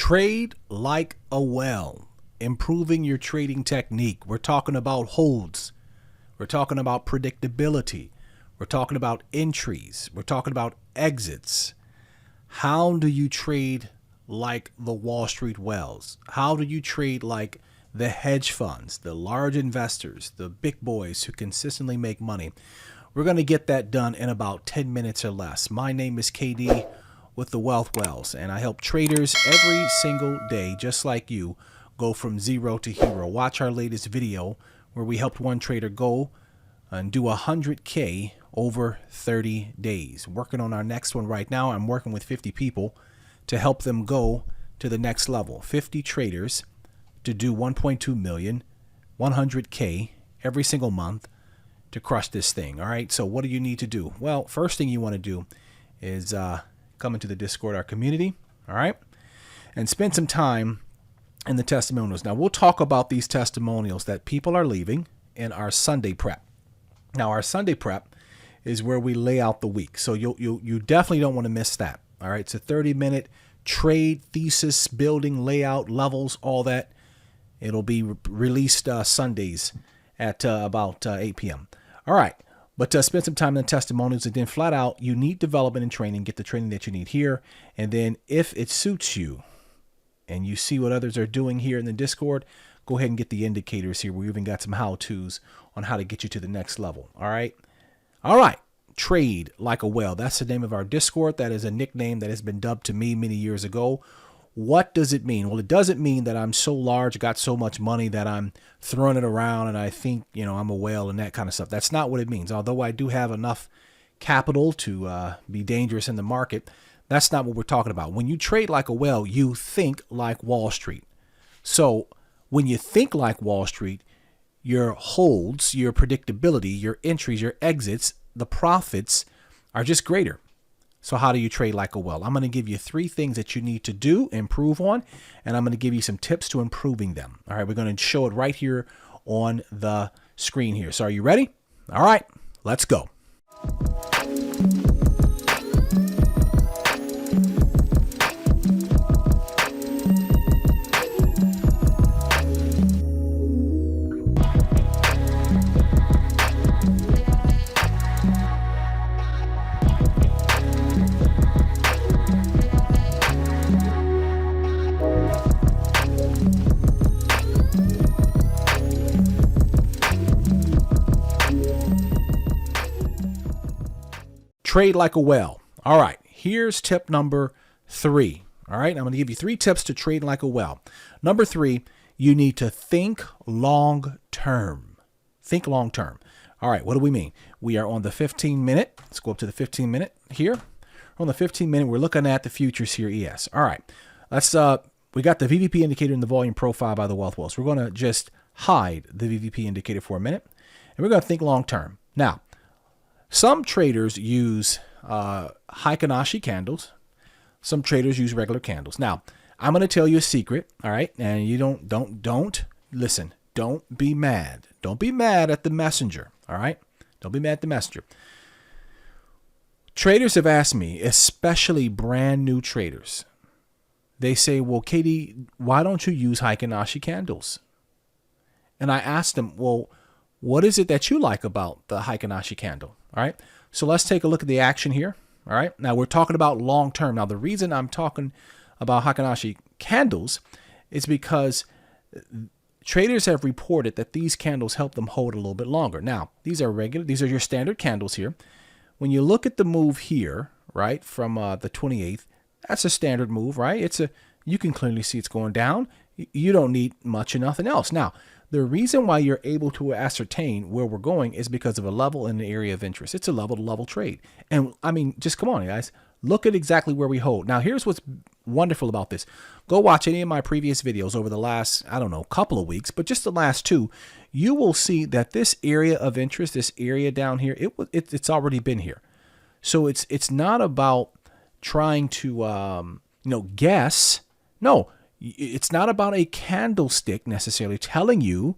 Trade like a well, improving your trading technique. We're talking about holds. We're talking about predictability. We're talking about entries. We're talking about exits. How do you trade like the Wall Street whales? How do you trade like the hedge funds, the large investors, the big boys who consistently make money? We're going to get that done in about 10 minutes or less. My name is KD with the Wealth Wells, and I help traders every single day, just like you, go from zero to hero. Watch our latest video where we helped one trader go and do 100K over 30 days. Working on our next one right now. I'm working with 50 people to help them go to the next level. 50 traders to do 1.2 million, 100K every single month to crush this thing. All right. So what do you need to do? Well, first thing you want to do is come into the Discord, our community. All right. And spend some time in the testimonials. Now we'll talk about these testimonials that people are leaving in our Sunday prep. Now our Sunday prep is where we lay out the week. So you definitely don't want to miss that. All right. It's a 30-minute trade thesis, building, layout, levels, all that. It'll be released Sundays at about 8 p.m. All right. But spend some time in the testimonials, and then flat out, you need development and training. Get the training that you need here. And then if it suits you and you see what others are doing here in the Discord, go ahead and get the indicators here. We even got some how-tos on how to get you to the next level. All right. All right. Trade like a whale. That's the name of our Discord. That is a nickname that has been dubbed to me many years ago. What does it mean? Well, it doesn't mean that I'm so large, got so much money that I'm throwing it around and I think, I'm a whale and that kind of stuff. That's not what it means. Although I do have enough capital to be dangerous in the market, that's not what we're talking about. When you trade like a whale, you think like Wall Street. So when you think like Wall Street, your holds, your predictability, your entries, your exits, the profits are just greater. So how do you trade like a whale? I'm going to give you 3 things that you need to do, improve on, and I'm going to give you some tips to improving them. All right, we're going to show it right here on the screen here. So are you ready? All right, let's go. Trade like a whale. All right, here's tip number 3. All right, I'm going to give you 3 tips to trade like a whale. Number 3, you need to think long term. Think long term. All right, what do we mean? We are on the 15-minute. Let's go up to the 15-minute here. On the 15-minute, we're looking at the futures here, ES. All right, let's we got the VVP indicator in the volume profile by the Wealth Wells. We're going to just hide the VVP indicator for a minute, and we're going to think long term. Now, some traders use Heikin-Ashi candles. Some traders use regular candles. Now, I'm going to tell you a secret, all right? And you don't listen. Don't be mad. Don't be mad at the messenger, all right? Don't be mad at the messenger. Traders have asked me, especially brand new traders. They say, well, KD, why don't you use Heikin-Ashi candles? And I asked them, well, what is it that you like about the Heikin-Ashi candle? All right. So let's take a look at the action here. All right. Now we're talking about long term. Now the reason I'm talking about Heikin-Ashi candles is because traders have reported that these candles help them hold a little bit longer. Now these are regular. These are your standard candles here. When you look at the move here, right, from the 28th, that's a standard move, right? You can clearly see it's going down. You don't need much of nothing else. Now, the reason why you're able to ascertain where we're going is because of a level in the area of interest. It's a level-to-level trade. And, I mean, just come on, guys. Look at exactly where we hold. Now, here's what's wonderful about this. Go watch any of my previous videos over the last, couple of weeks, but just the last 2. You will see that this area of interest, this area down here, it's already been here. So it's not about trying to, guess. No. It's not about a candlestick necessarily telling you.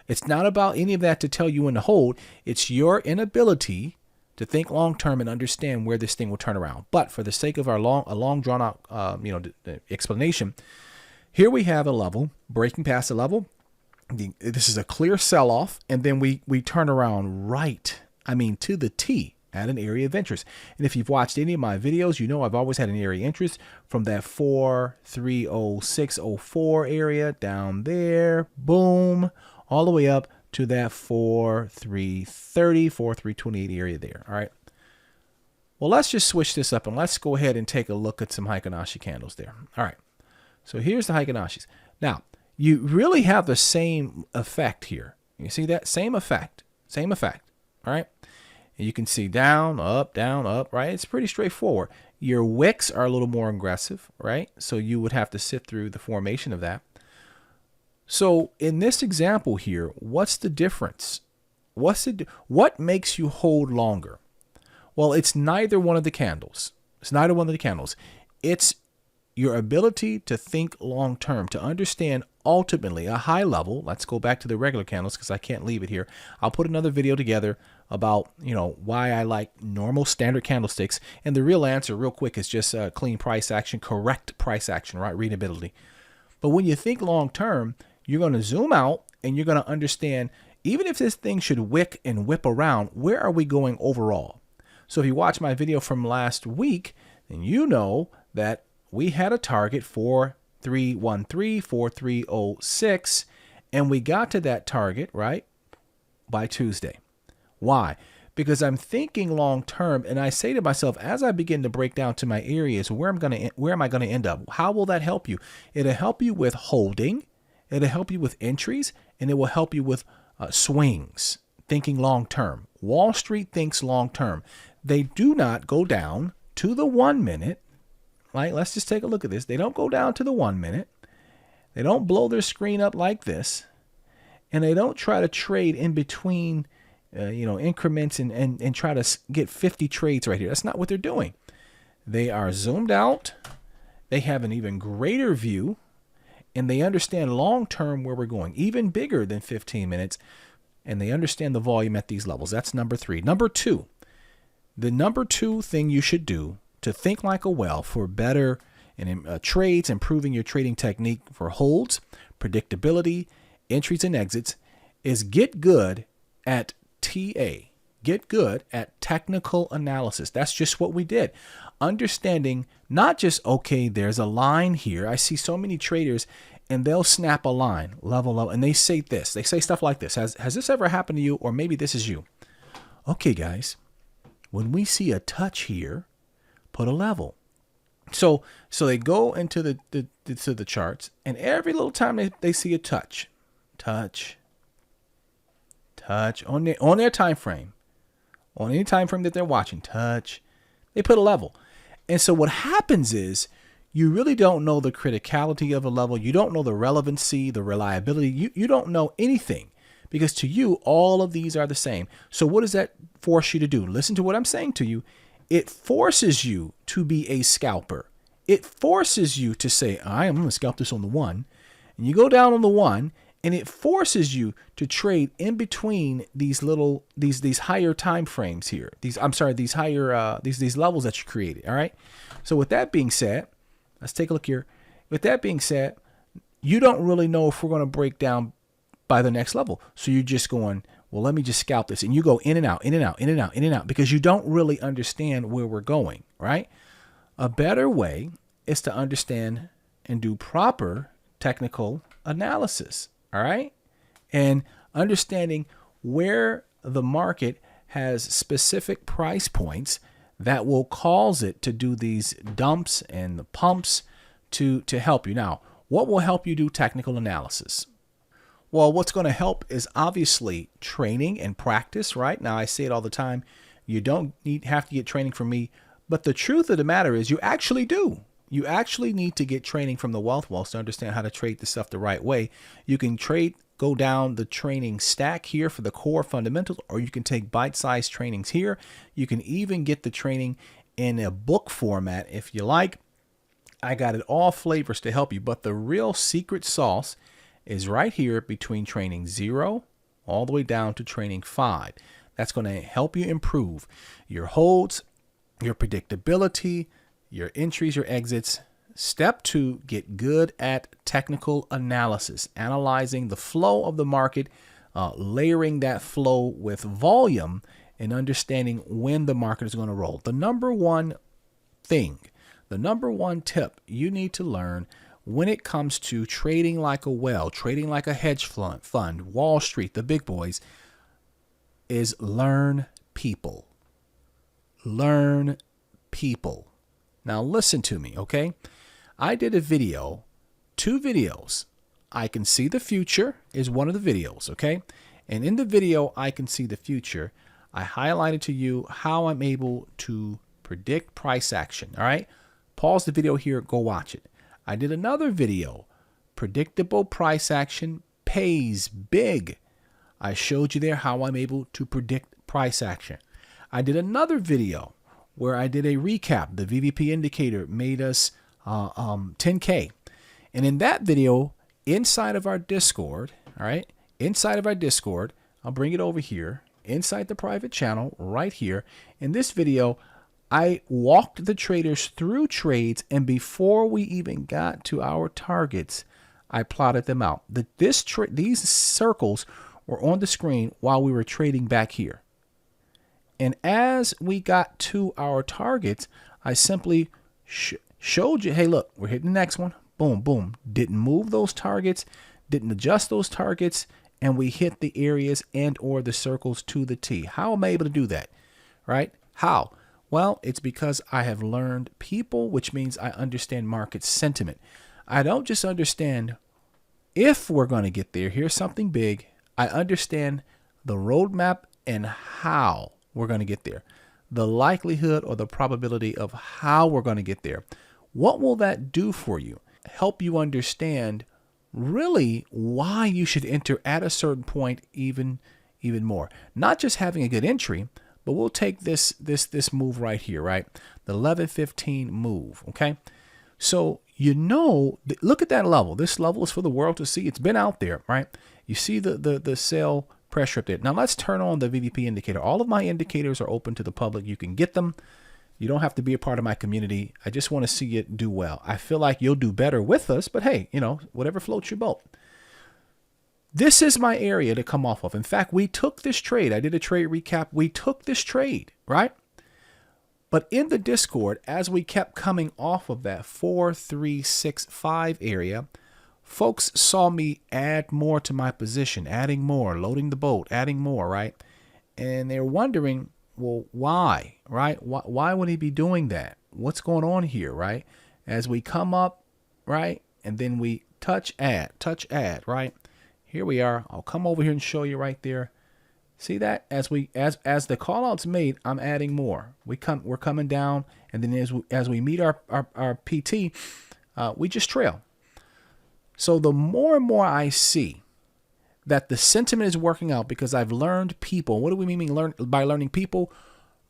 It's not about any of that to tell you when to hold. It's your inability to think long term and understand where this thing will turn around. But for the sake of a long drawn out explanation, here we have a level breaking past a level. This is a clear sell off, and then we turn around right. I mean, to the T at an area of interest. And if you've watched any of my videos, you know I've always had an area of interest from that 4,306.04 area down there, boom, all the way up to that 4,330, 4,328 area there. All right. Well, let's just switch this up and let's go ahead and take a look at some Heikin-Ashi candles there. All right. So here's the Heikin-Ashis. Now, you really have the same effect here. You see that? Same effect. Same effect. All right. And you can see down, up, right? It's pretty straightforward. Your wicks are a little more aggressive, right? So you would have to sit through the formation of that. So in this example here, what's the difference? What makes you hold longer? Well, it's neither one of the candles. It's neither one of the candles. It's your ability to think long term, to understand ultimately a high level. Let's go back to the regular candles because I can't leave it here. I'll put another video together about, why I like normal standard candlesticks. And the real answer real quick is just clean price action, correct price action, right? Readability. But when you think long term, you're going to zoom out and you're going to understand, even if this thing should wick and whip around, where are we going overall? So if you watch my video from last week, then you know that we had a target 4313, 4306, and we got to that target, right, by Tuesday. Why? Because I'm thinking long term, and I say to myself, as I begin to break down to my areas, where am I going to end up? How will that help you? It'll help you with holding, it'll help you with entries, and it will help you with swings, thinking long term. Wall Street thinks long term. They do not go down to the 1 minute. Right? Let's just take a look at this. They don't go down to the 1 minute. They don't blow their screen up like this. And they don't try to trade in between, increments and try to get 50 trades right here. That's not what they're doing. They are zoomed out. They have an even greater view. And they understand long term where we're going, even bigger than 15 minutes. And they understand the volume at these levels. That's number 3. Number 2, the number 2 thing you should do to think like a whale for better trades, improving your trading technique for holds, predictability, entries and exits, is get good at TA. Get good at technical analysis. That's just what we did. Understanding not just, okay, there's a line here. I see so many traders and they'll snap a line, level, and they say this. They say stuff like this. Has this ever happened to you? Or maybe this is you. Okay, guys, when we see a touch here, put a level. So they go into the charts, and every little time they see a touch on their time frame, on any time frame that they're watching, touch, they put a level. And so what happens is you really don't know the criticality of a level. You don't know the relevancy, the reliability. You don't know anything, because to you, all of these are the same. So what does that force you to do? Listen to what I'm saying to you. It forces you to be a scalper. It forces you to say, I'm going to scalp this on the 1. And you go down on the 1, and it forces you to trade in between these higher time frames here. These higher these levels that you created. All right. So with that being said, let's take a look here. With that being said, you don't really know if we're going to break down by the next level. So you're just going, well, let me just scalp this. And you go in and out, in and out, in and out, in and out, because you don't really understand where we're going, right? A better way is to understand and do proper technical analysis, all right? And understanding where the market has specific price points that will cause it to do these dumps and the pumps to help you. Now, what will help you do technical analysis? Well, what's going to help is obviously training and practice, right? Now, I say it all the time. You don't have to get training from me. But the truth of the matter is you actually do. You actually need to get training from the Wealth Walls to understand how to trade the stuff the right way. You can go down the training stack here for the core fundamentals, or you can take bite-sized trainings here. You can even get the training in a book format if you like. I got it all flavors to help you. But the real secret sauce is right here between training 0 all the way down to training 5. that's going to help you improve your holds, your predictability, your entries, your exits. Step 2, get good at technical analysis, analyzing the flow of the market, layering that flow with volume, and understanding when the market is going to roll. The number one tip you need to learn when it comes to trading like a whale, trading like a hedge fund, Wall Street, the big boys, is learn people. Learn people. Now listen to me, okay? I did a video, 2 videos. I Can See the Future is one of the videos, okay? And in the video, I Can See the Future, I highlighted to you how I'm able to predict price action, all right? Pause the video here, go watch it. I did another video, predictable price action pays big. I showed you there how I'm able to predict price action. I did another video where I did a recap. The VVP indicator made us 10K. And in that video, inside of our Discord, all right, inside of our Discord, I'll bring it over here, inside the private channel right here. In this video, I walked the traders through trades, and before we even got to our targets, I plotted them out. These circles were on the screen while we were trading back here. And as we got to our targets, I simply showed you, hey, look, we're hitting the next one. Boom, boom. Didn't move those targets, didn't adjust those targets, and we hit the areas and or the circles to the T. How am I able to do that, right? How? Well, it's because I have learned people, which means I understand market sentiment. I don't just understand if we're going to get there. Here's something big. I understand the roadmap and how we're going to get there. The likelihood or the probability of how we're going to get there. What will that do for you? Help you understand really why you should enter at a certain point even more. Not just having a good entry, but we'll take this move right here, right? The 11:15 move, okay? So, look at that level. This level is for the world to see. It's been out there, right? You see the sell pressure up there. Now, let's turn on the VVP indicator. All of my indicators are open to the public. You can get them. You don't have to be a part of my community. I just want to see you do well. I feel like you'll do better with us, but hey, whatever floats your boat. This is my area to come off of. In fact, we took this trade. I did a trade recap. We took this trade, right? But in the Discord, as we kept coming off of that 4, 3, 6, 5 area, folks saw me add more to my position, adding more, loading the boat, adding more, right? And they're wondering, well, why, right? Why would he be doing that? What's going on here, right? As we come up, right? And then we touch add, right? Here we are. I'll come over here and show you right there. See that? As the call out's made, I'm adding more. We're coming down, and then as we meet our PT, we just trail. So the more and more I see that the sentiment is working out because I've learned people. What do we mean by learning people?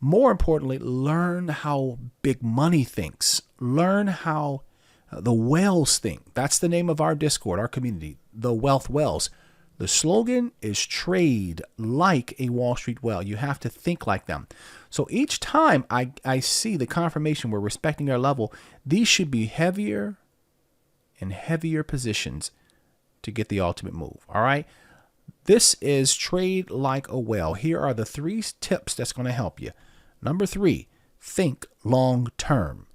More importantly, learn how big money thinks. Learn how the whales think. That's the name of our Discord, our community, the Wealth Whales. The slogan is trade like a Wall Street whale. You have to think like them. So each time I see the confirmation we're respecting our level, these should be heavier and heavier positions to get the ultimate move. All right. This is trade like a whale. Here are the 3 tips that's going to help you. Number 3, think long term.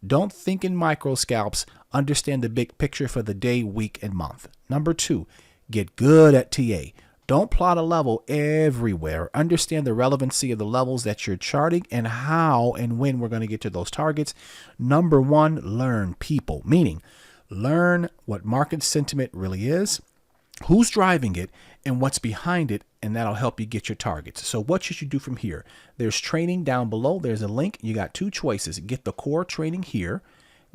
Don't think in micro scalps. Understand the big picture for the day, week, and month. Number 2, get good at TA. Don't plot a level everywhere. Understand the relevancy of the levels that you're charting and how and when we're going to get to those targets. Number 1, learn people, meaning learn what market sentiment really is, who's driving it, and what's behind it, and that'll help you get your targets. So what should you do from here? There's training down below. There's a link. You got 2 choices. Get the core training here.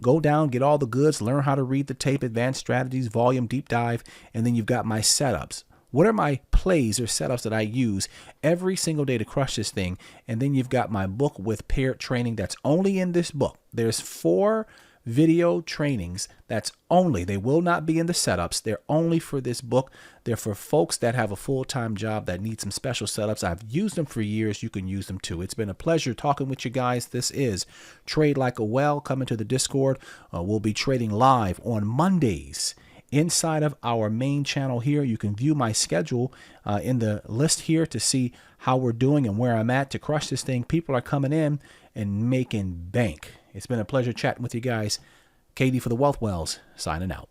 Go down, get all the goods, learn how to read the tape, advanced strategies, volume, deep dive, and then you've got my setups. What are my plays or setups that I use every single day to crush this thing? And then you've got my book with paired training that's only in this book. There's 4 video trainings they will not be in the setups. They're only for this book. They're for folks that have a full-time job that need some special setups. I've used them for years. You can use them too. It's been a pleasure talking with you guys. This is Trade Like a Well. Come into the Discord. We'll be trading live on Mondays inside of our main channel here. You can view my schedule in the list here to see how we're doing and where I'm at to crush this thing. People are coming in and making bank. It's been a pleasure chatting with you guys. KD for the Wealth Wells, signing out.